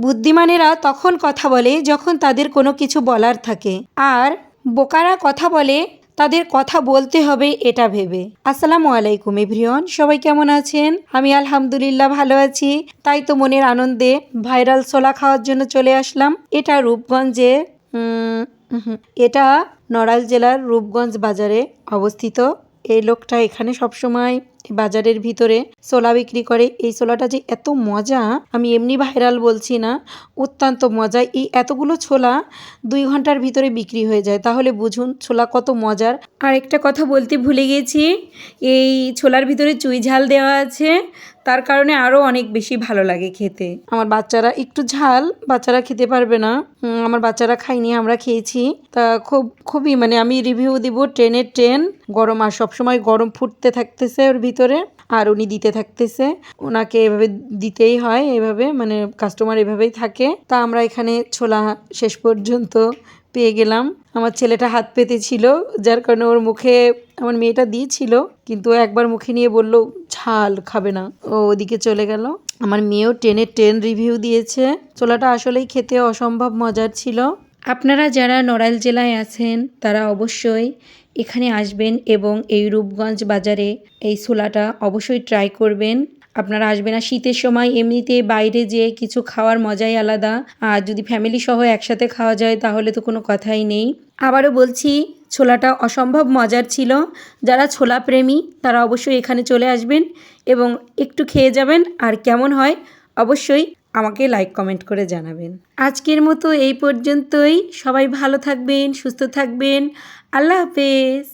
বুদ্ধিমানেরা তখন কথা বলে যখন তাদের কোনো কিছু বলার থাকে, আর বোকারা কথা বলে তাদের কথা বলতে হবে এটা ভেবে। আসসালামু আলাইকুম এভরিওয়ান, সবাই কেমন আছেন? আমি আলহামদুলিল্লাহ ভালো আছি। তাই তো মনের আনন্দে ভাইরাল ছোলা খাওয়ার জন্য চলে আসলাম। এটা রূপগঞ্জে এটা নড়াইল জেলার রূপগঞ্জ বাজারে অবস্থিত। এই লোকটা এখানে সবসময় বাজারের ভিতরে ছোলা বিক্রি করে। এই ছোলাটা যে এত মজা, আমি এমনি ভাইরাল বলছি না, অত্যন্ত মজা। এই এতগুলো ছোলা 2 ঘন্টার ভিতরে বিক্রি হয়ে যায়, তাহলে বুঝুন ছোলা কত মজার। আর একটা কথা বলতে ভুলে গেছি, এই ছোলার ভিতরে চুই ঝাল দেওয়া আছে, তার কারণে আরও অনেক বেশি ভালো লাগে খেতে। আমার বাচ্চারা একটু ঝাল বাচ্চারা খেতে পারবে না, আমার বাচ্চারা খাইনি, আমরা খেয়েছি। তা খুবই মানে আমি রিভিউ দিব 10-এর 10। গরম, আর সবসময় গরম ফুটতে থাকতেছে ওর ভিতরে, আর উনি দিতে থাকতেছে, ওনাকে এভাবে দিতেই হয়, এভাবে মানে কাস্টমার এভাবেই থাকে। তা আমরা এখানে ছোলা শেষ পর্যন্ত পেয়ে গেলাম। আমার ছেলেটা হাত পেতে ছিল, যার কারণে ওর মুখে আমার মেয়েটা দিয়েছিল, কিন্তু একবার মুখে নিয়ে বলল ঝাল খাবে না, ও ওদিকে চলে গেল। আমার মেয়েও 10-এর 10 রিভিউ দিয়েছে। ছোলাটা আসলেই খেতে অসম্ভব মজার ছিল। আপনারা যারা নড়াইল জেলায় আছেন তারা অবশ্যই এখানে আসবেন এবং এই রূপগঞ্জ বাজারে এই ছোলাটা অবশ্যই ট্রাই করবেন। আপনারা আসবেন, আর শীতের সময় এমনিতে বাইরে যেয়ে কিছু খাওয়ার মজাই আলাদা, আর যদি ফ্যামিলি সহ একসাথে খাওয়া যায় তাহলে তো কোনো কথাই নেই। আবারও বলছি, ছোলাটা অসম্ভব মজার ছিল। যারা ছোলা প্রেমী তারা অবশ্যই এখানে চলে আসবেন এবং একটু খেয়ে যাবেন, আর কেমন হয় অবশ্যই আমাকে লাইক কমেন্ট করে জানাবেন। আজকের মতো এই পর্যন্তই। সবাই ভালো থাকবেন, সুস্থ থাকবেন। আল্লাহ হাফেজ।